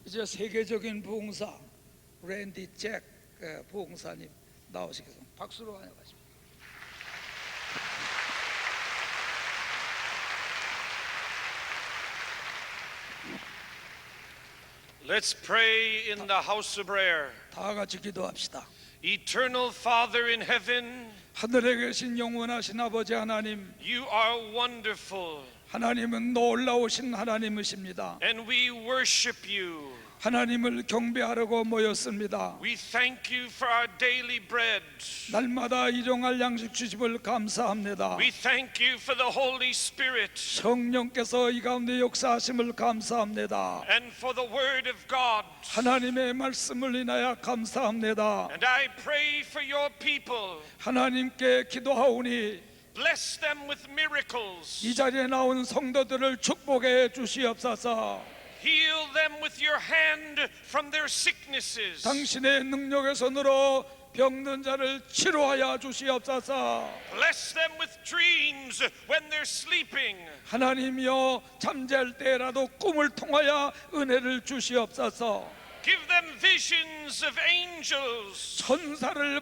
이제 세계적인 부흥사 랜디 잭 부흥사님 나오시겠습니다. 박수로 환영하십니다. Let's pray in the house of prayer. 다 같이 기도합시다. Eternal Father in heaven, 하늘에 계신 영원하신 아버지 하나님, you are wonderful, 하나님은 놀라우신 하나님이십니다. and we worship you. 하나님을 경배하려고 모였습니다. We thank you for our daily bread. 날마다 일용할 양식 주심을 감사합니다. We thank you for the Holy Spirit 성령께서 이 가운데 역사하심을 감사합니다. and for the Word of God. 하나님의 말씀을 인하여 감사합니다. And I pray for your people. 하나님께 기도하오니 Bless them with miracles. 이 자리에 나온 성도들을 축복해 주시옵소서. Heal them with your hand from their sicknesses. 당신의 능력의 손으로 병든 자를 치료하여 주시옵소서. Bless them with dreams when they're sleeping. 하나님이여 잠잘 때라도 꿈을 통하여 은혜를 주시옵소서. Give them visions of angels. 천사를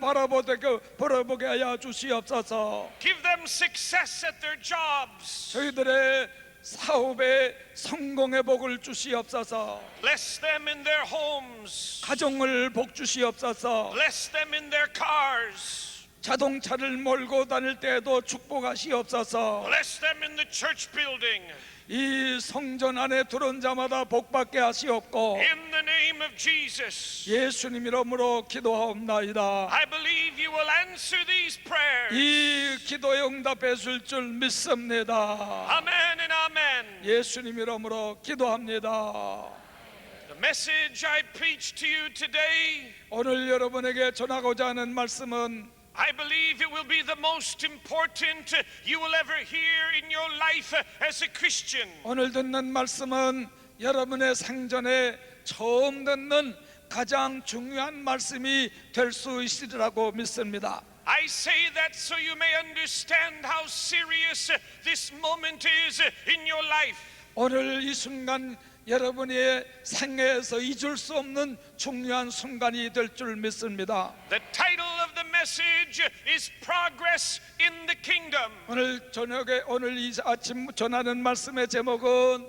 바라보게 하여 주시옵소서. Give them success at their jobs. 저희들의 사업에 성공의 복을 주시옵소서. Bless them in their homes. 가정을 복 주시옵소서. Bless them in their cars. 자동차를 몰고 다닐 때에도 축복하시옵소서. Bless them in the church building. 이 성전 안에 들어온 자마다 복받게 하시옵고 In the name of Jesus, 예수님 이름으로 기도하옵나이다. I believe you will answer these prayers. 이 기도에 응답해 줄 줄 믿습니다. Amen and amen. 예수님 이름으로 기도합니다. The message I preach to you today, 오늘 여러분에게 전하고자 하는 말씀은 I believe it will be the most important you will ever hear in your life as a Christian. 오늘 듣는 말씀은 여러분의 생전에 처음 듣는 가장 중요한 말씀이 될 수 있으리라고 믿습니다. I say that so you may understand how serious this moment is in your life. 오늘 이 순간 여러분의 생애에서 잊을 수 없는 중요한 순간이 될 줄 믿습니다. The title of the message is Progress in the Kingdom. 오늘 이 아침 전하는 말씀의 제목은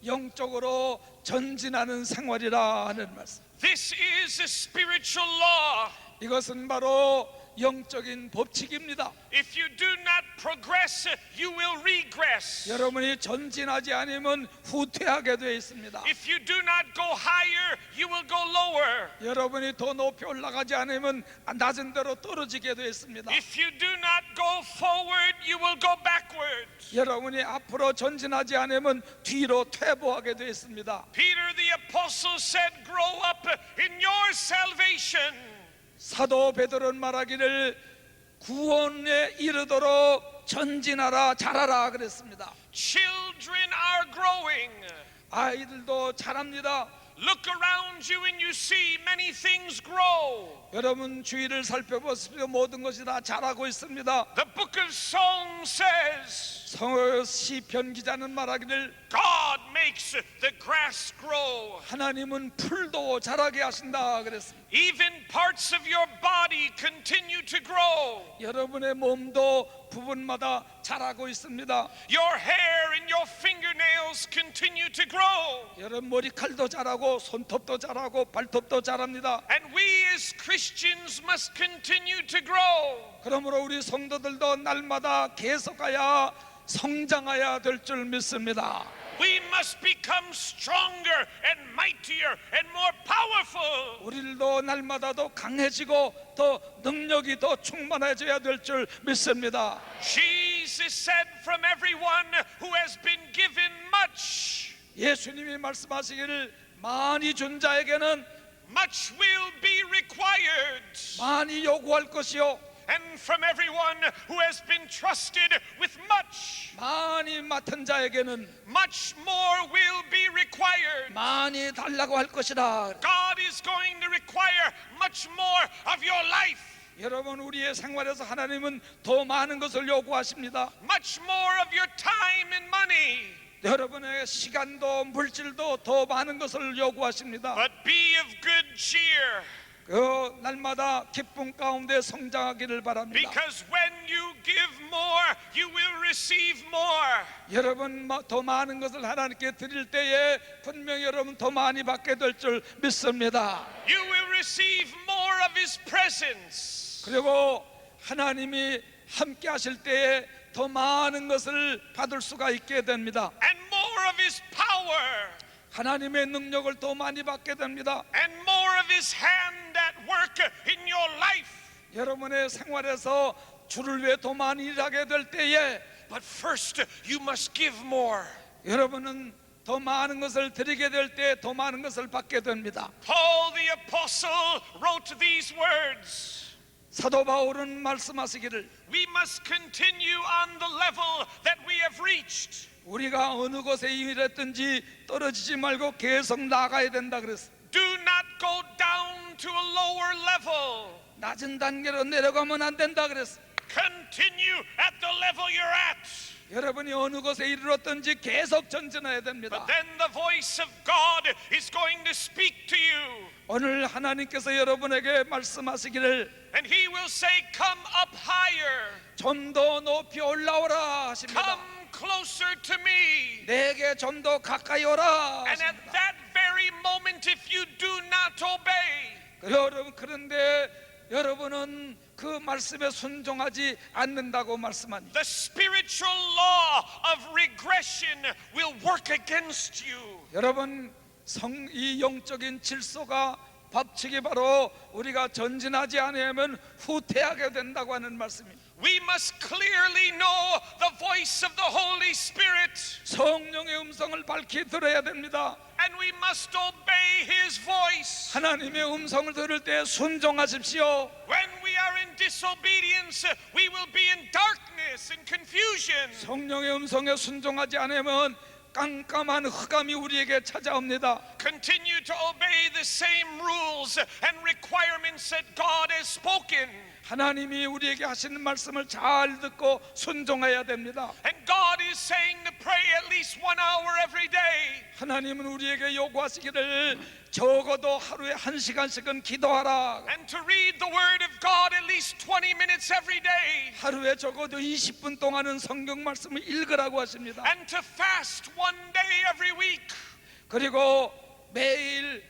영적으로 전진하는 생활이라 하는 말씀. This is a spiritual law. 이것은 바로 영적인 법칙입니다. If you do not progress, you will regress. 여러분이 전진하지 않으면 후퇴하게 되어 있습니다. If you do not go higher, you will go lower. 여러분이 더 높이 올라가지 않으면 낮은 데로 떨어지게 되어 있습니다. If you do not go forward, you will go backward. 여러분이 앞으로 전진하지 않으면 뒤로 퇴보하게 되어 있습니다. Peter the apostle said, grow up in your salvation. 사도 베드로는 말하기를 구원에 이르도록 전진하라 자라라 그랬습니다. Children are growing. 아이들도 자랍니다. Look around you and you see many things grow. 여러분 주위를 살펴보십시오. 모든 것이 다 자라고 있습니다. The book of Psalms says, 시편 기자는 말하기를 God makes the grass grow. 하나님은 풀도 자라게 하신다 그랬습니다. Even parts of your body continue to grow. 여러분의 몸도 부분마다 자라고 있습니다. Your hair and your fingernails continue to grow. 여러분 머리칼도 자라고 손톱도 자라고 발톱도 자랍니다. And we as Christians must continue to grow. 그러므로 우리 성도들도 날마다 계속하여 성장해야 될 줄 믿습니다. We must become stronger and mightier and more powerful. 우리들도 날마다 더 강해지고 더 능력이 더 충만해져야 될 줄 믿습니다. Jesus said, from everyone who has been given much, 예수님이 말씀하시기를 많이 준 자에게는 much will be required. 많이 요구할 것이요 And from everyone who has been trusted with much, 많이 맡은 자에게는 much more will be required. 많이 달라고 할 것이다. God is going to require much more of your life. 여러분 우리의 생활에서 하나님은 더 많은 것을 요구하십니다. Much more of your time and money. 여러분의 시간도 물질도 더 많은 것을 요구하십니다. But be of good cheer, 그 날마다 기쁨 가운데 성장하기를 바랍니다. because when you give more, you will receive more. 여러분 더 많은 것을 하나님께 드릴 때에 분명히 여러분 더 많이 받게 될 줄 믿습니다. You will receive more of His presence. 그리고 하나님이 함께 하실 때에 더 많은 것을 받을 수가 있게 됩니다. And more of His power. 하나님의 능력을 더 많이 받게 됩니다. And more of His hand at work in your life. 여러분의 생활에서 주를 위해 더 많이 일하게 될 때에 But first, you must give more. 여러분은 더 많은 것을 드리게 될 때 더 많은 것을 받게 됩니다. Paul the apostle wrote these words. 사도 바울은 말씀하시기를 We must continue on the level that we have reached. 우리가 어느 곳에 이르렀든지 떨어지지 말고 계속 나가야 된다 그랬어. Do not go down to a lower level. 낮은 단계로 내려가면 안 된다 그랬어. Continue at the level you're at. 여러분이 어느 곳에 이르렀든지 계속 전진해야 됩니다. But then the voice of God is going to speak to you. 오늘 하나님께서 여러분에게 말씀하시기를 And He will say, Come up higher. 좀 더 높이 올라오라 하십니다. Come closer to me. 내게 좀 더 가까이 오라 And at 하십니다. that very moment, if you do not obey, 여러분 그런데 여러분은 그 말씀에 순종하지 않는다고 말씀하니 the spiritual law of regression will work against you. 여러분 이 영적인 질서가 법칙이 바로 우리가 전진하지 않으면 후퇴하게 된다고 하는 말씀입니다. We must clearly know the voice of the Holy Spirit. 성령의 음성을 밝히 들어야 됩니다. And we must obey His voice. 하나님의 음성을 들을 때 순종하십시오. When we are in disobedience, we will be in darkness and confusion. 성령의 음성에 순종하지 않으면 깜깜한 흑암이 우리에게 찾아옵니다. Continue to obey the same rules and requirements that God has spoken. 하나님이 우리에게 하시는 말씀을 잘 듣고 순종해야 됩니다. And God is saying to pray at least 1 hour every day. 하나님은 우리에게 요구하시기를 적어도 하루에 1시간씩은 기도하라. And to read the Word of God at least 20 minutes every day. 하루에 적어도 20분 동안은 성경 말씀을 읽으라고 하십니다. And to fast 1 day every week. 그리고 매일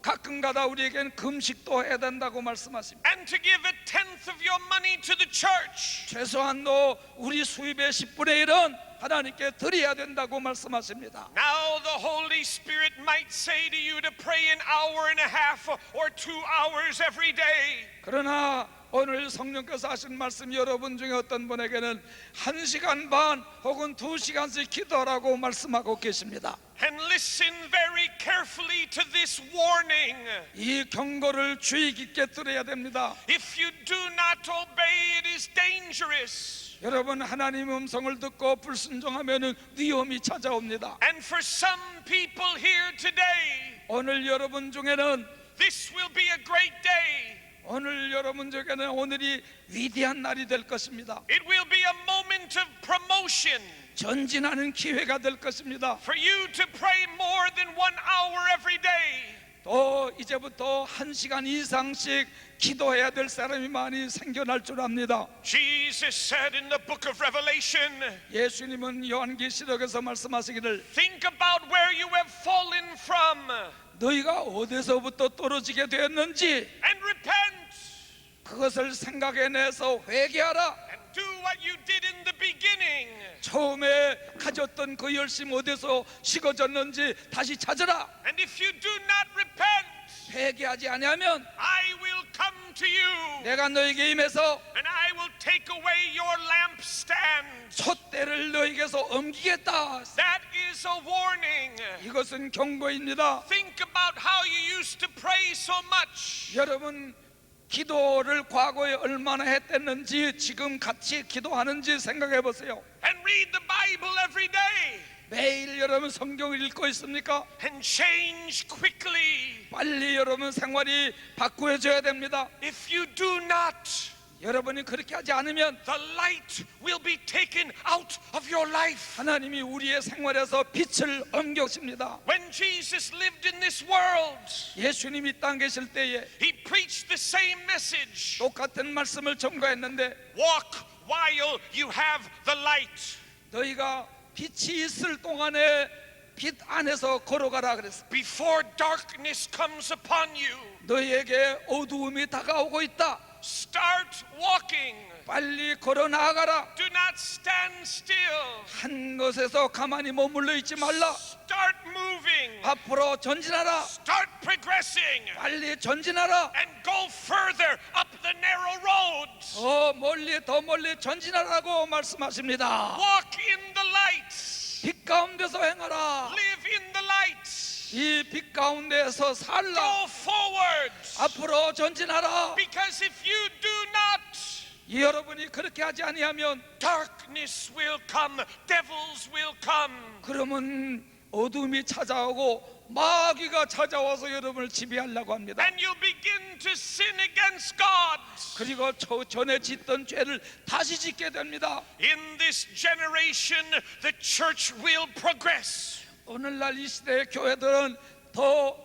가끔가다 우리에게는 금식도 해야 된다고 말씀하십니다. And to give 1/10 of your money to the church. 최소한도 우리 수입의 10분의 1은 하나님께 드려야 된다고 말씀하십니다. Now the Holy Spirit might say to you to pray 1.5 hours or 2 hours every day. 그러나 오늘 성령께서 하신 말씀 여러분 중에 어떤 분에게는 1시간 반 혹은 2시간씩 기도하라고 말씀하고 계십니다. And listen very carefully to this warning. 이 경고를 주의 깊게 들어야 됩니다. If you do not obey, it is dangerous. 여러분 하나님의 음성을 듣고 불순종하면 위험이 찾아옵니다. And for some people here today, 오늘 여러분 중에는 this will be a great day. 오늘 여러분 중에는 오늘이 위대한 날이 될 것입니다. It will be a moment of promotion. 전진하는 기회가 될 것입니다. For you to pray more than 1 hour every day. 또 이제부터 1시간 이상씩 기도해야 될 사람이 많이 생겨날 줄 압니다. Jesus said in the book of Revelation, 예수님은 요한계시록에서 말씀하시기를 think about where you have fallen from 너희가 어디서부터 떨어지게 되었는지 and repent 그것을 생각해내서 회개하라. and do what you did in the beginning. 처음에 가졌던 그 열심 어디서 식어졌는지 다시 찾으라. And if you do not repent, 회개하지 아니하면 I will come to you 내가 너에게 임해서 and I will take away your lampstand. 촛대를 너에게서 옮기겠다. That is a warning. 이것은 경고입니다. Think about how you used to pray so much. 여러분 기도를 과거에 얼마나 했댔는지 지금 같이 기도하는지 생각해 보세요. And read the Bible every day. 매일 여러분 성경을 읽고 있습니까? And change quickly. 빨리 여러분 생활이 바꾸어져야 됩니다. If you do not, 여러분이 그렇게 하지 않으면 the light will be taken out of your life. 하나님이 우리의 생활에서 빛을 옮겨십니다. When Jesus lived in this world, 예수님이 땅 계실 때에 he preached the same message. 똑같은 말씀을 전가했는데 Walk while you have the light. 너희가 빛이 있을 동안에 빛 안에서 걸어가라 그랬어. Before darkness comes upon you, 너희에게 어두움이 다가오고 있다. start walking. 빨리 걸어 나아가라. Do not stand still. 한 곳에서 가만히 머물러 있지 말라. Start moving. 앞으로 전진하라. Start progressing. 빨리 전진하라. And go further up the narrow road. 더 멀리 전진하라고 말씀하십니다. Walk in the light. 빛 가운데서 행하라. Live in the light. 이 빛 가운데서 살라. Go forward. 앞으로 전진하라. Because if you do not, 여러분이 그렇게 하지 아니하면 darkness will come, devils will come. 그러면 어둠이 찾아오고 마귀가 찾아와서 여러분을 지배하려고 합니다. And you'll begin to sin against God. 그리고 전에 짓던 죄를 다시 짓게 됩니다. In this generation, the church will progress. 오늘날 이 시대의 교회들은 더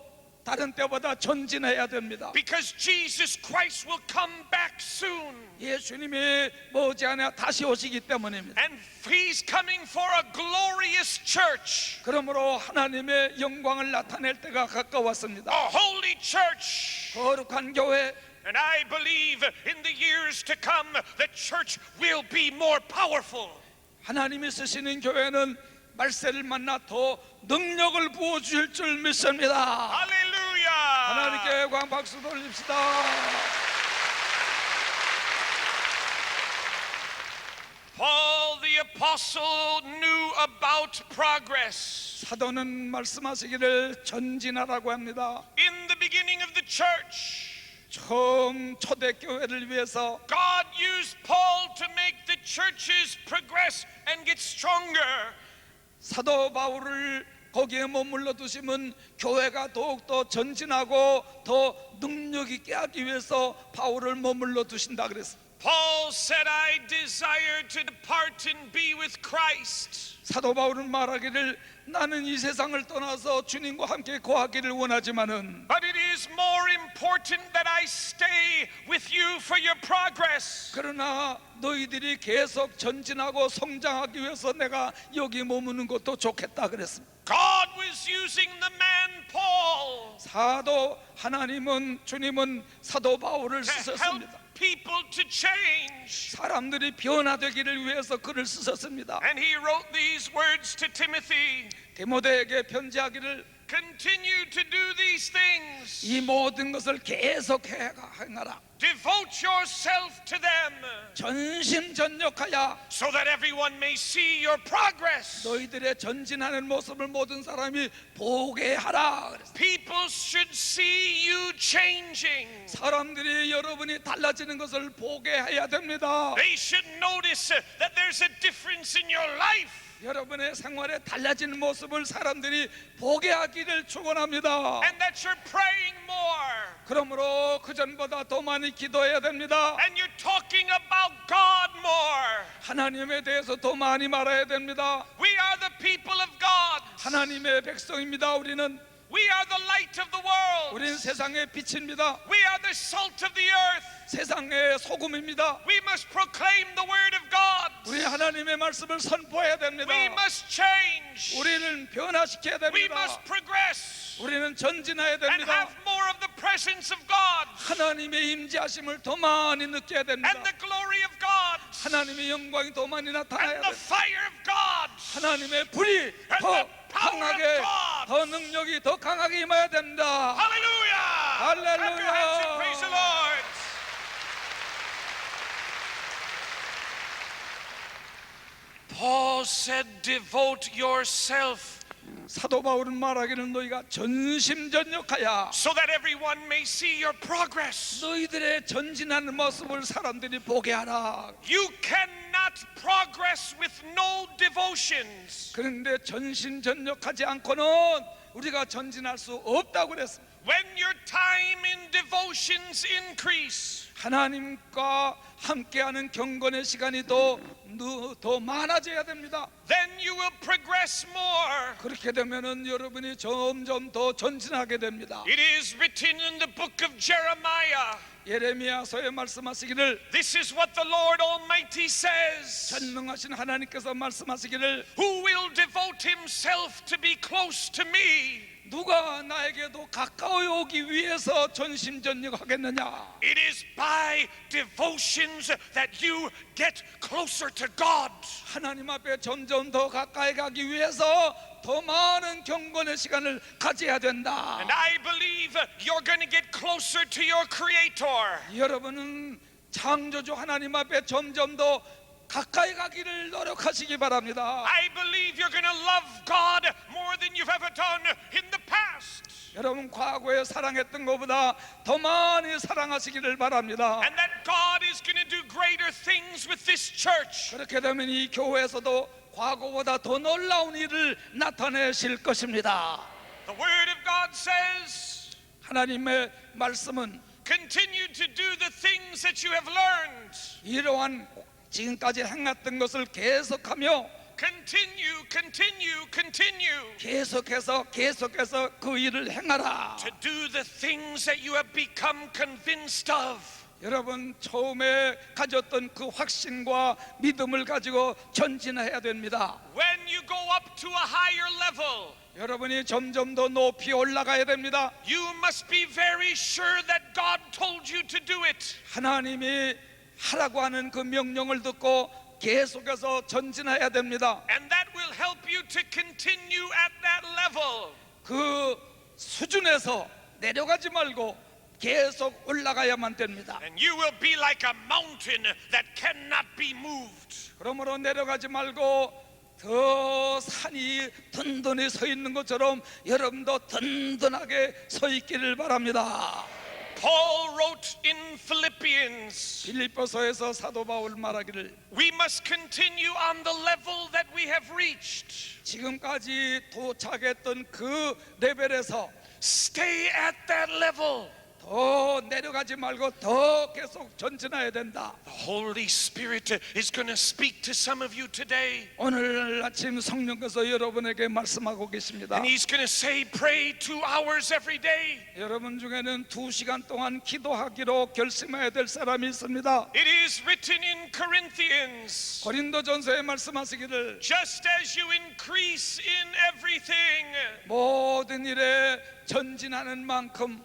다른 때보다 전진해야 됩니다. Because Jesus Christ will come back soon. 예수님이 머지않아 다시 오시기 때문입니다. And He's coming for a glorious church. 그러므로 하나님의 영광을 나타낼 때가 가까웠습니다. A holy church. 거룩한 교회. And I believe in the years to come, the church will be more powerful. 하나님이 쓰시는 교회는 말세를 만나 더 능력을 부어주실 줄 믿습니다. Hallelujah. 하나님께 영광 박수 돌립시다. Paul the apostle knew about progress. 사도는 말씀하시기를 전진하라고 합니다. In the beginning of the church, 처음 초대교회를 위해서 God used Paul to make the churches progress and get stronger. 사도 바울을 거기에 머물러 두시면 교회가 더욱더 전진하고 더 능력 있게 하기 위해서 바울을 머물러 두신다 그랬어요. Paul said, I desire to depart and be with Christ. 사도 바울은 말하기를 나는 이 세상을 떠나서 주님과 함께 거하기를 원하지만은 But it is more important that I stay with you for your progress. 그러나 너희들이 계속 전진하고 성장하기 위해서 내가 여기 머무는 것도 좋겠다 그랬습니다. God was using the man Paul 사도 하나님은 주님은 사도 바울을 to help 쓰셨습니다. people to change. 사람들이 변화되기를 위해서 그를 쓰셨습니다. And he wrote these words to Timothy. 디모데에게 편지하기를 Continue to do these things. 이 모든 것을 계속 행하라. Devote yourself to them 전심전력하여 so that everyone may see your progress. 너희들의 전진하는 모습을 모든 사람이 보게 하라. People should see you changing. 사람들이 여러분이 달라지는 것을 보게 해야 됩니다. They should notice that there's a difference in your life. 여러분의 생활에 달라지는 모습을 사람들이 보게 하기를 축원합니다. And that you're praying more. 그러므로 그전보다 더 많이 기도해야 됩니다. And you're talking about God more. 하나님에 대해서 더 많이 말해야 됩니다. We are the people of God. 하나님의 백성입니다. 우리는 We are the light of the world. 우리는 세상의 빛입니다. We are the salt of the earth. 세상의 소금입니다. We must proclaim the word of God. 우리 하나님의 말씀을 선포해야 됩니다. We must change. 우리는 변화시켜야 We 됩니다. must progress 우리는 전진해야 and 됩니다. have more of the presence of God 하나님의 임재하심을 더 많이 느껴야 됩니다. and the glory of God 하나님의 영광이 더 많이 나타나야 and the 됩니다. fire of God. 하나님의 불이 더 강하게, 더 능력이 더 강하게 임해야 됩니다. Hallelujah. Hallelujah. Clap your hands and praise the Lord. Paul said, devote yourself 사도 바울은 말하기를 너희가 전심전력하여 so that everyone may see your progress. 너희들의 전진하는 모습을 사람들이 보게 하라. You cannot progress with no devotions. 그런데 전심전력하지 않고는 우리가 전진할 수 없다고 그랬습니다. when your time in devotions increase, 하나님과 함께하는 경건의 시간이 더 많아져야 됩니다. then you will progress more. 그렇게 되면은 여러분이 점점 더 전진하게 됩니다. It is written in the book of Jeremiah. 예레미야서에 말씀하시기를, This is what the Lord Almighty says. 전능하신 하나님께서 말씀하시기를, Who will devote himself to be close to me? 누가 나에게도 가까이 오기 위해서 전심전력하겠느냐? It is by devotions that you get closer to God. 하나님 앞에 점점 더 가까이 가기 위해서 더 많은 경건의 시간을 가져야 된다. And I believe you're going to get closer to your Creator. 여러분은 창조주 하나님 앞에 점점 더 가까이 가기를 노력하시기 바랍니다. I believe you're going to love God more than you've ever done in the past. 여러분 과거에 사랑했던 것보다 더 많이 사랑하시기를 바랍니다. And that God is going to do greater things with this church. 그렇게 되면 이 교회에서도 과거보다 더 놀라운 일을 나타내실 것입니다. The Word of God says, 하나님의 말씀은 continue to do the things that you have learned. 이러한 지금까지 행했던 것을 계속하며 Continue, continue, continue 계속해서 그 일을 행하라. to do the things that you have become convinced of. 여러분 처음에 가졌던 그 확신과 믿음을 가지고 전진해야 됩니다. When you go up to a higher level, 여러분이 점점 더 높이 올라가야 됩니다. you must be very sure that God told you to do it. 하나님이 하라고 하는 그 명령을 듣고 계속해서 전진해야 됩니다. And that will help you to continue at that level. 그 수준에서 내려가지 말고 계속 올라가야만 됩니다. And you will be like a mountain that cannot be moved. 그러므로 내려가지 말고 더 산이 든든히 서 있는 것처럼 여러분도 든든하게 서 있기를 바랍니다. Paul wrote in Philippians, 빌립보서에서 사도 바울 말하기를, we must continue on the level that we have reached. 지금까지 도착했던 그 레벨에서 Stay at that level. 더 내려가지 말고 더 계속 전진해야 된다. The Holy Spirit is going to speak to some of you today. 오늘 아침 성령께서 여러분에게 말씀하고 계십니다. And He's going to say, pray 2 hours every day. 여러분 중에는 2시간 동안 기도하기로 결심해야 될 사람이 있습니다. It is written in Corinthians, 고린도전서에 말씀하시기를, just as you increase in everything, 모든 일에 전진하는 만큼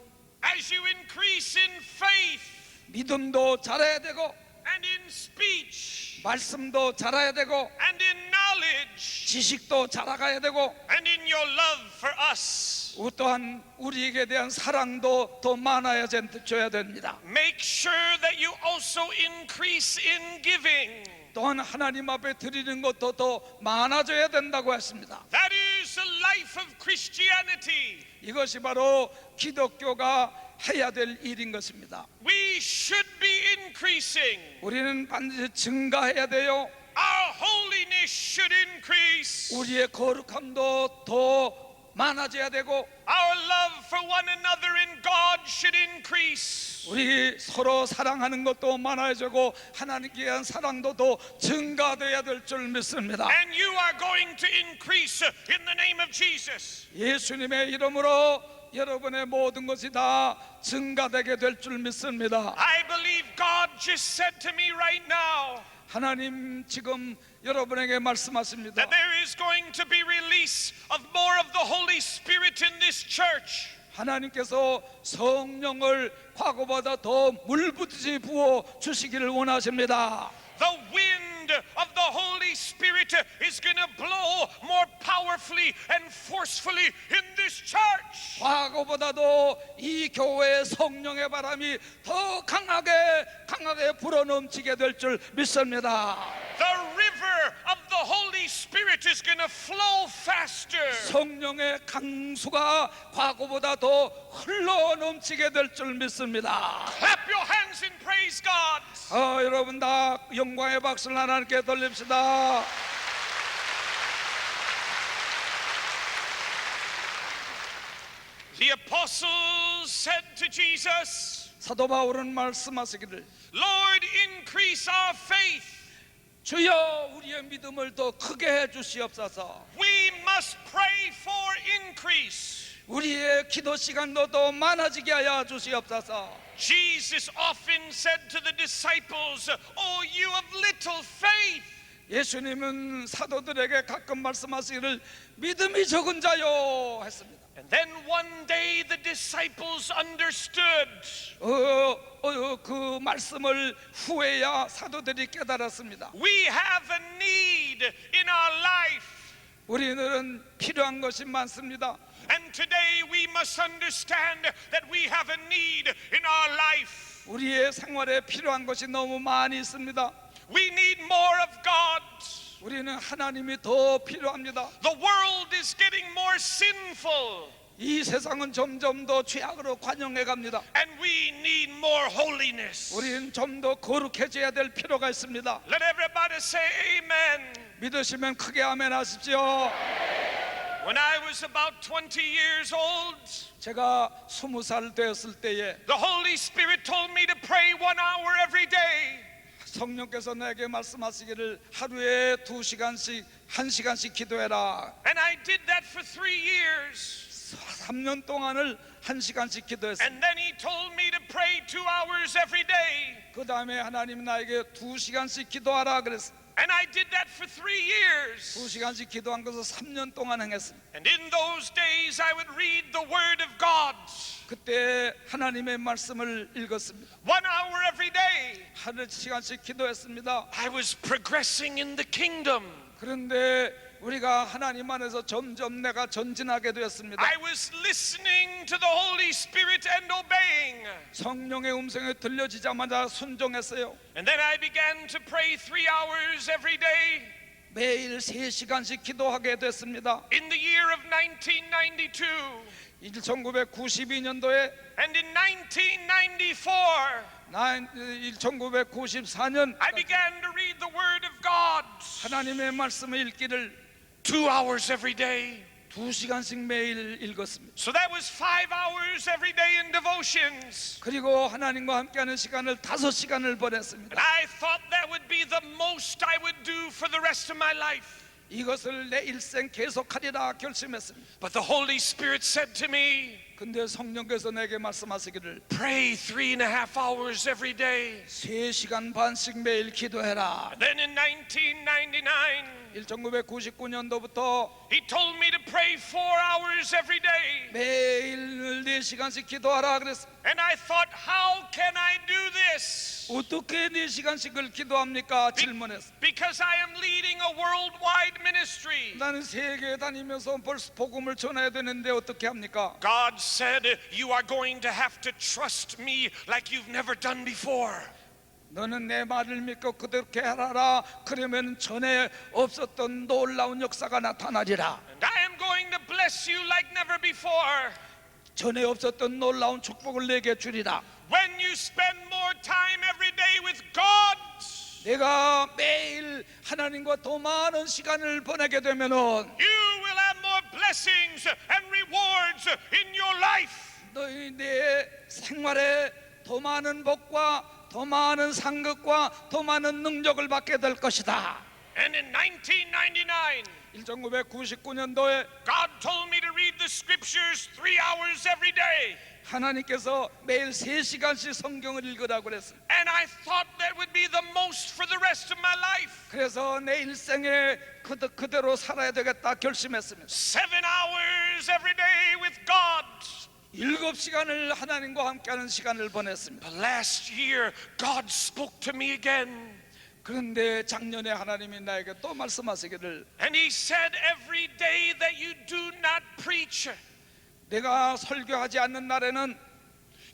as you increase in faith 믿음도 자라야 되고 and in speech 말씀도 자라야 되고 and in knowledge 지식도 자라가야 되고 and in your love for us. 또한 우리에게 대한 사랑도 더 많아야 줘야 됩니다. Make sure that you also increase in giving. 또한 하나님 앞에 드리는 것도 더 많아져야 된다고 했습니다. That is the life of Christianity. 이것이 바로 기독교가 해야 될 일인 것입니다. We should be increasing. 우리는 반드시 증가해야 돼요. Our holiness should increase. 우리의 거룩함도 더 많아져야 되고 Our love for one another in God should increase. 우리 서로 사랑하는 것도 많아지고 하나님께 대한 사랑도 더 증가돼야 될 줄 믿습니다. And you are going to increase in the name of Jesus. 예수님의 이름으로 여러분의 모든 것이 다 증가되게 될 줄 믿습니다. I believe God just said to me right now 하나님 지금 여러분에게 말씀하십니다. that there is going to be release of more of the Holy Spirit in this church. 하나님께서 성령을 과거보다 더 물붓이 부어 주시기를 원하십니다. The wind of the Holy Spirit is going to blow more powerfully and forcefully in this church. 과거보다도 이 교회의 성령의 바람이 더 강하게 불어넘치게 될 줄 믿습니다. The river of the Holy Spirit is going to flow faster. 성령의 강수가 과거보다 더 흘러넘치게 될 줄 믿습니다. Clap your hands and praise God. 여러분 다 영광의 박수를 하나님께 돌립시다. The apostles said to Jesus, 사도 바울은 말씀하시기를 Lord, increase our faith. 주여 우리의 믿음을 더 크게 해 주시옵소서. We must pray for increase. 우리의 기도 시간도 더 많아지게 하여 주시옵소서. Jesus often said to the disciples, Oh, you of little faith. 예수님은 사도들에게 가끔 말씀하시기를 믿음이 적은 자요 했습니다. And then one day the disciples understood. 그 말씀을 후에야 사도들이 깨달았습니다. We have a need in our life. 우리들은 필요한 것이 많습니다. And today we must understand that we have a need in our life. 우리의 생활에 필요한 것이 너무 많이 있습니다. We need more of God. 우리는 하나님이 더 필요합니다. The world is getting more sinful. 이 세상은 점점 더 죄악으로 관영해 갑니다. And we need more holiness. 우리는 좀 더 거룩해져야 될 필요가 있습니다. Let everybody say amen. 믿으시면 크게 아멘 하십시오. When I was about 20 years old, 제가 20살 되었을 때에 the Holy Spirit told me to pray 1 hour every day. 성령께서 내게 말씀하시기를 하루에 2시간씩 1시간씩 기도해라. And I did that for 3 years. 3년 동안을 1시간씩 기도했습니다. And then he told me to pray 2 hours every day. 그 다음에 하나님 나에게 2시간씩 기도하라 그랬습니다. And I did that for 3 years. 2시간씩 기도한 것을 3년 동안 행했습니다. And in those days I would read the Word of God. 그때 하나님의 말씀을 읽었습니다. 1 hour every day. 한 시간씩 기도했습니다. I was progressing in the kingdom. 그런데 우리가 하나님 안에서 점점 내가 전진하게 되었습니다. I was listening to the Holy Spirit and obeying. 성령의 음성이 들려지자마자 순종했어요. And then I began to pray 3 hours every day. 매일 3시간씩 기도하게 됐습니다. In the year of 1992. 1992년도에 And in 1994. 1994년 I began to read the Word of God. 하나님의 말씀을 읽기를 2 hours every day. 2시간씩 매일 읽었습니다. So that was 5 hours every day in devotions. 그리고 하나님과 함께하는 시간을 5시간을 보냈습니다. And I thought that would be the most I would do for the rest of my life. 이것을 내 일생 계속하리라 결심했습니다. But the Holy Spirit said to me, 근데 성령께서 내게 말씀하시기를 pray 3.5 hours every day. 3시간 반씩 매일 기도해라. Then in 1999, 1999년도부터 He told me to pray 4 hours every day. 매일 4시간씩 기도하라 그랬습니다. And I thought, how can I do this? 어떻게 4시간씩을 기도합니까? 질문했습니다. Because I am leading a worldwide ministry. 나는 세계에 다니면서 벌써 복음을 전해야 되는데 어떻게 합니까? God said, you are going to have to trust me like you've never done before. 너는 내 말을 믿고 그렇게 하라. 그러면 전에 없었던 놀라운 역사가 나타나리라. And I am going to bless you like never before. 전에 없었던 놀라운 축복을 내게 주리라. When you spend more time every day with God, 내가 매일 하나님과 더 많은 시간을 보내게 되면은 you will have more blessings and rewards in your life. 너희 내 생활에 더 많은 복과 더 많은 상급과 더 많은 능력을 받게 될 것이다. And in 1999, 1999년도에 God told me to read the scriptures 3 hours every day. 하나님께서 매일 3시간씩 성경을 읽으라고 그랬습니다. And I thought that would be the most for the rest of my life. 그래서 내 일생에 그대로 살아야 되겠다 결심했습니다. 7 hours every day with God. 7시간을 하나님과 함께하는 시간을 보냈습니다. But last year, God spoke to me again. 그런데 작년에 하나님이 나에게 또 말씀하시기를 And He said, every day that you do not preach, 내가 설교하지 않는 날에는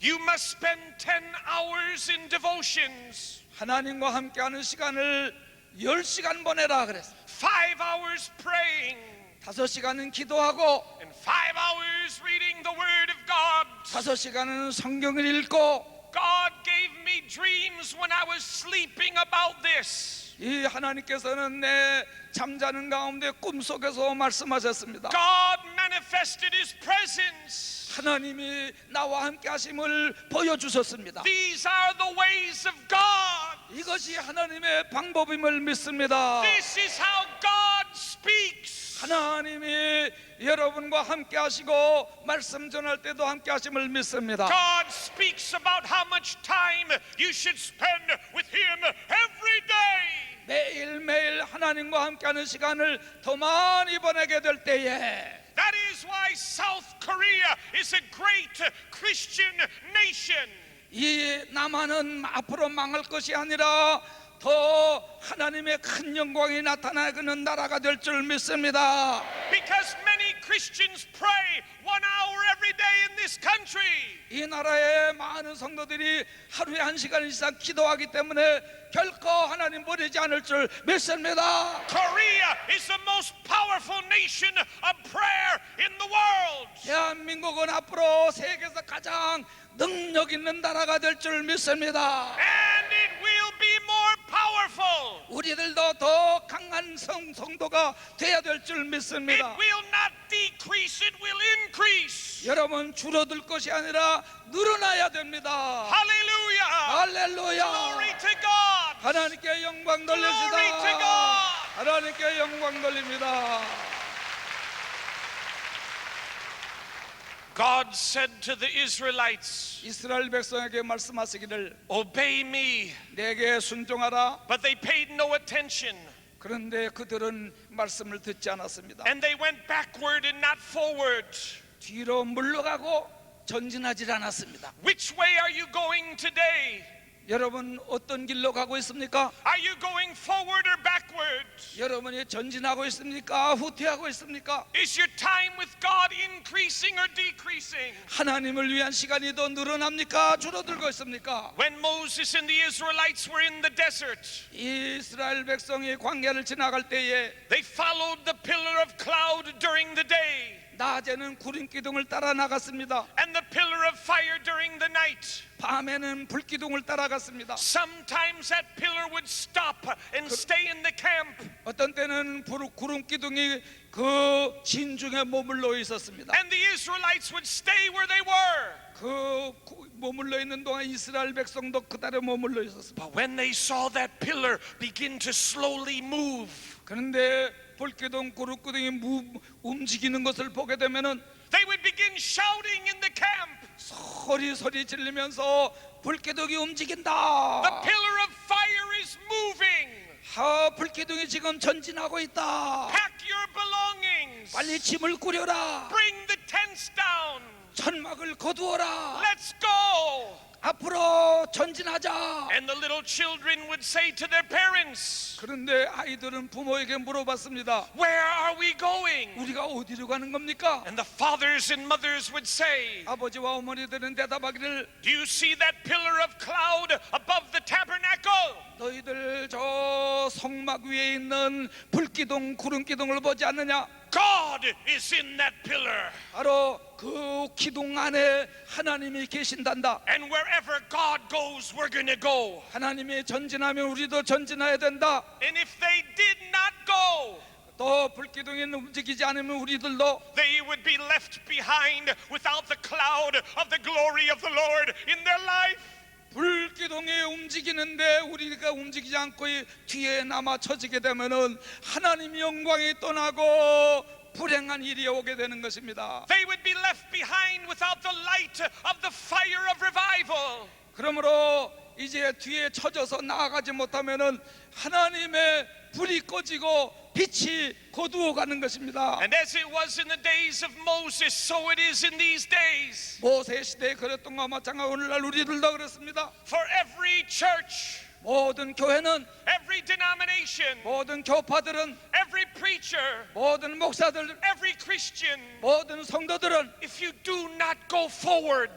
you must spend 10 hours in devotions. 하나님과 함께하는 시간을 10시간 보내라 그랬어요. 5 hours praying. 5시간은 기도하고 And 5 hours reading the Word of God. 5시간은 성경을 읽고 God gave me dreams when I was sleeping about this. 이 하나님께서는 내 잠자는 가운데 꿈속에서 말씀하셨습니다. God manifested His presence. 하나님이 나와 함께 하심을 보여주셨습니다. These are the ways of God. 이것이 하나님의 방법임을 믿습니다. This is how God speaks. 하나님이 여러분과 함께 하시고 말씀 전할 때도 함께 하심을 믿습니다. God speaks about how much time you should spend with Him every day. 매일매일 하나님과 함께하는 시간을 더 많이 보내게 될 때에 That is why South Korea is a great Christian nation. 이 남한은 앞으로 망할 것이 아니라 더 하나님의 큰 영광이 나타나는 나라가 될 줄 믿습니다. Because many Christians pray 1 hour every day in this country. 이 나라의 많은 성도들이 하루에 1시간 이상 기도하기 때문에 결코 하나님 버리지 않을 줄 믿습니다. Korea is the most powerful nation of prayer in the world. 대한민국은 앞으로 세계에서 가장 능력 있는 나라가 될 줄 믿습니다. And it will be more powerful. 우리들도 더 강한 성도가 돼야 될 줄 It 믿습니다. will not decrease, it will increase. 여러분 줄어들 것이 아니라 늘어나야 됩니다. Hallelujah. 할렐루야. Glory to God. 하나님께 영광 Glory to 돌립시다. God. 하나님께 영광 돌립니다. God said to the Israelites, 이스라엘 백성에게 말씀하시기를 obey me. 내게 순종하라. But they paid no attention. 그런데 그들은 말씀을 듣지 않았습니다. And they went backward and not forward. 뒤로 물러가고 전진하지 않았습니다. Which way are you going today? 여러분 어떤 길로 가고 있습니까? Are you going forward or backward? 여러분이 전진하고 있습니까? 후퇴하고 있습니까? Is your time with God increasing or decreasing? 하나님을 위한 시간이 더 늘어납니까? 줄어들고 있습니까? When Moses and the Israelites were in the desert, 이스라엘 백성이 광야를 지나갈 때에 they followed the pillar of cloud during the day 낮에는 구름 기둥을 따라 나갔습니다. and the pillar of fire during the night. 밤에는 불 기둥을 따라갔습니다. Sometimes that pillar would stop and stay in the camp. 어떤 때는 구름 기둥이 그 진중에 머물러 있었습니다. And the Israelites would stay where they were. 머물러 있는 동안 이스라엘 백성도 그달에 머물러 있었습니다. But when they saw that pillar begin to slowly move, 그런데 불기둥 구름 기둥이 움직이는 것을 보게 되면은 they would begin shouting in the camp. 소리 질리면서 불기둥이 움직인다. The pillar of fire is moving. 불기둥이 지금 전진하고 있다. Pack your belongings. 빨리 짐을 꾸려라. Bring the tents down. 천막을 거두어라. Let's go. 앞으로 전진하자. And the little children would say to their parents, 그런데 아이들은 부모에게 물어봤습니다. where are we going? 우리가 어디로 가는 겁니까? And the fathers and mothers would say, 아버지와 어머니들은 대답하기를 do you see that pillar of cloud above the tabernacle? 너희들 저 성막 위에 있는 불기둥 구름 기둥을 보지 않느냐? God is in that pillar. 바로 그 기둥 안에 하나님이 계신단다. And wherever God goes, we're going to go. 하나님이 전진하면 우리도 전진해야 된다. And if they did not go, 또 불기둥이 움직이지 않으면 우리들도 they would be left behind without the cloud of the glory of the Lord in their life. 불기둥이 움직이는데 우리가 움직이지 않고 뒤에 남아 처지게 되면은 하나님의 영광이 떠나고 불행한 일이 오게 되는 것입니다. They would be left behind without the light of the fire of revival. 그러므로 이제 뒤에 처져서 나아가지 못하면은 하나님의 불이 꺼지고 빛이 거두어가는 것입니다. And as it was in the days of Moses, so it is in these days. 모세 시대에 그랬던 것과 마찬가지로 오늘날 우리들도 그렇습니다. For every church, 모든 교회는, every denomination, 모든 교파들은, every preacher, 모든 목사들, every Christian, 모든 성도들은 if you do not go forward,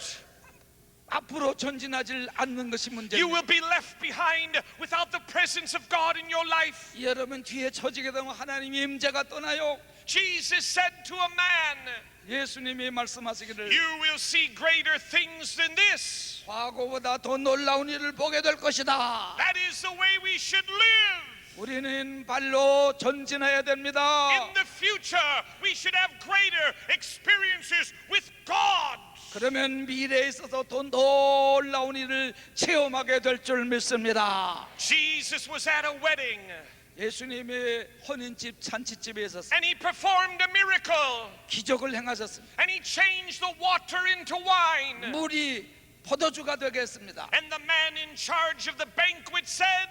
앞으로 전진하지 않는 것이 you 문제입니다. will be left behind without the presence of God in your life. 여러분 뒤에 처지게 되면 하나님의 임재가 떠나요. Jesus said to a man, 예수님이 말씀하시기를 you will see greater things than this. 과거보다 더 놀라운 일을 보게 될 것이다. That is the way we should live. 우리는 발로 전진해야 됩니다. In the future, we should have greater experiences with God. 그러면 미래에 있어서 더 놀라운 일을 체험하게 될 줄 믿습니다. Jesus was at a wedding 예수님의 혼인집 잔치집에 있어서 and he performed a miracle 기적을 행하셨습니다. and he changed the water into wine. 물이 포도주가 되겠습니다. And the man in charge of the banquet said,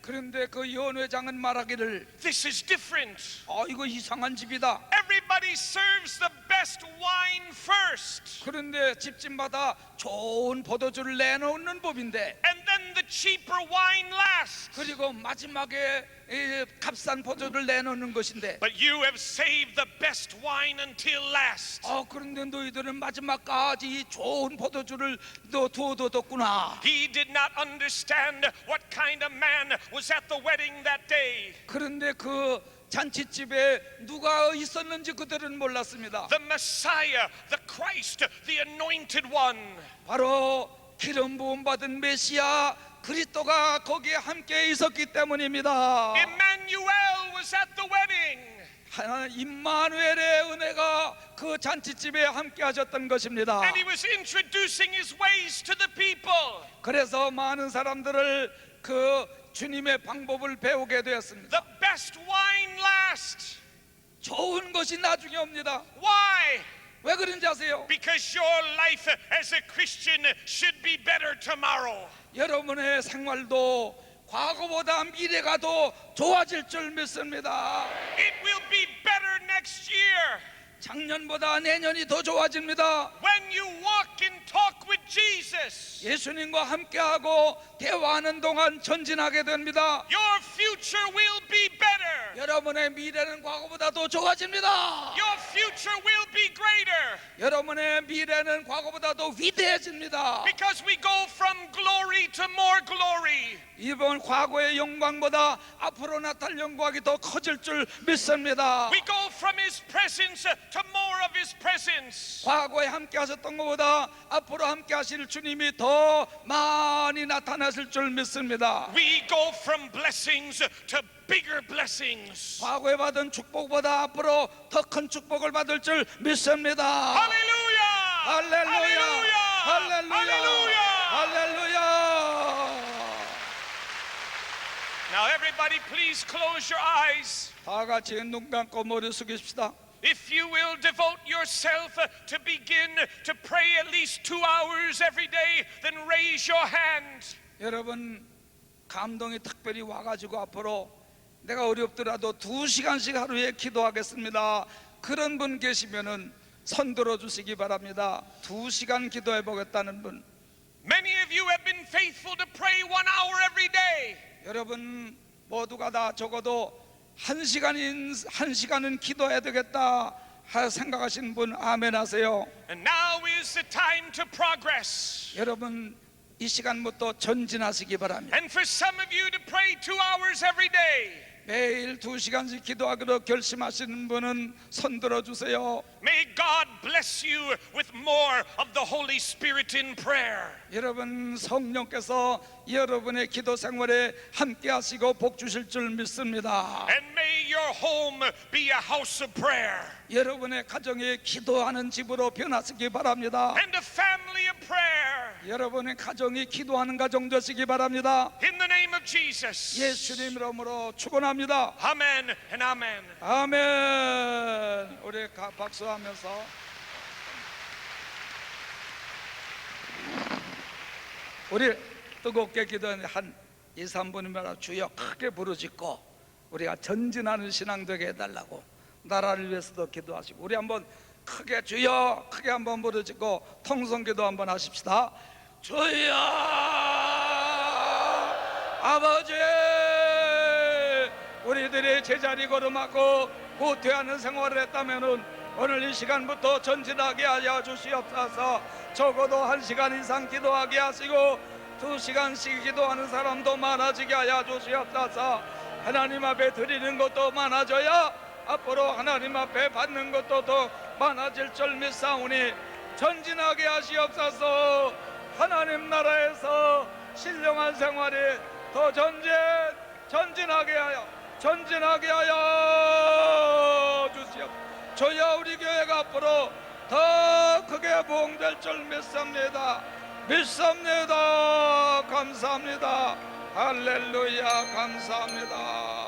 그런데 그 연회장은 말하기를 this is different. 이거 이상한 집이다. Everybody serves the best wine first. 그런데 집집마다 좋은 포도주를 내놓는 법인데 And then the cheaper wine last. 그리고 마지막에 이 값싼 포도주를 내놓는 것인데 But you have saved the best wine until last. 그런데 너희들은 마지막까지 이 좋은 포도주를 두어뒀구나. He did not understand what kind of man was at the wedding that day. 그런데 그 잔치집에 누가 있었는지 그들은 몰랐습니다. The Messiah, the Christ, the anointed one. 바로 기름 부음 받은 메시아 그리스도가 거기에 함께 있었기 때문입니다. Emmanuel was at the wedding. 하나님 임마누엘의 은혜가 그 잔치집에 함께 하셨던 것입니다. And he was introducing his ways to the people. 그래서 많은 사람들을 그 주님의 방법을 배우게 되었습니다. The best wine last. 좋은 것이 나중에 옵니다. Why? 왜 그런지 아세요? Because your life as a Christian should be better tomorrow. 여러분의 생활도 과거보다 미래가 더 좋아질 줄 믿습니다. It will be better next year. 작년보다 내년이 더 좋아집니다. When you walk and talk with Jesus, 예수님과 함께하고 대화하는 동안 전진하게 됩니다. your future will be better. 여러분의 미래는 과거보다 더 좋아집니다. Your future will be greater. 여러분의 미래는 과거보다 더 위대해집니다. Because we go from glory to more glory. 이번 과거의 영광보다 앞으로 나타날 영광이 더 커질 줄 믿습니다. We go from His presence to more of His presence. 과거에 함께 하셨던 것보다 앞으로 함께 하실 주님이 더 많이 나타나실 줄 믿습니다. We go from blessings to bigger blessings. 과거에 받은 축복보다 앞으로 더 큰 축복을 받을 줄 믿습니다. Hallelujah! 할렐루야! 할렐루야! Hallelujah! 할렐루야! Now everybody please close your eyes. 다 같이 눈 감고 머리 숙이십시다. If you will devote yourself to begin to pray at least 2 hours every day, then raise your hand. 여러분 감동이 특별히 와가지고 앞으로 내가 어렵더라도 2시간씩 하루에 기도하겠습니다. 그런 분 계시면은 손 들어주시기 바랍니다. 2시간 기도해 보겠다는 분. Many of you have been faithful to pray 1 hour every day. 여러분 모두가 다 적어도 1시간은 기도해야 되겠다 생각하시는 분 아멘 하세요. And now is the time to progress. 여러분 이 시간부터 전진하시기 바랍니다. And for some of you to pray 2 hours every day. 매일 2시간씩 기도하기로 결심하시는 분은 손 들어주세요. May God bless you with more of the Holy Spirit in prayer. 여러분 성령께서 여러분의 기도 생활에 함께 하시고 복 주실 줄 믿습니다. And may your home be a house of prayer. 여러분의 가정이 기도하는 집으로 변하시기 바랍니다. And a family of prayer. 여러분의 가정이 기도하는 가정 되시기 바랍니다. In the name of Jesus. 예수님 이름으로 축원합니다. Amen and amen. 아멘. 우리 박수하면서 우리 뜨겁게 기도하는 한 2, 3분이면 주여 크게 부르짖고 우리가 전진하는 신앙 되게 해달라고 나라를 위해서도 기도하시고 우리 한번 크게 주여 크게 한번 부르짖고 통성기도 한번 하십시다. 주여 아버지 우리들이 제자리 걸음하고 후퇴하는 생활을 했다면은 오늘 이 시간부터 전진하게 하여 주시옵소서. 적어도 1시간 이상 기도하게 하시고 2시간씩 기도하는 사람도 많아지게 하여 주시옵소서. 하나님 앞에 드리는 것도 많아져야 앞으로 하나님 앞에 받는 것도 더 많아질 줄 믿사오니 전진하게 하시옵소서. 하나님 나라에서 신령한 생활이 더 전진하게 하여 주시옵소서. 저야 우리 교회가 앞으로 더 크게 부흥될 줄 믿습니다. 믿습니다. 감사합니다. 할렐루야 감사합니다.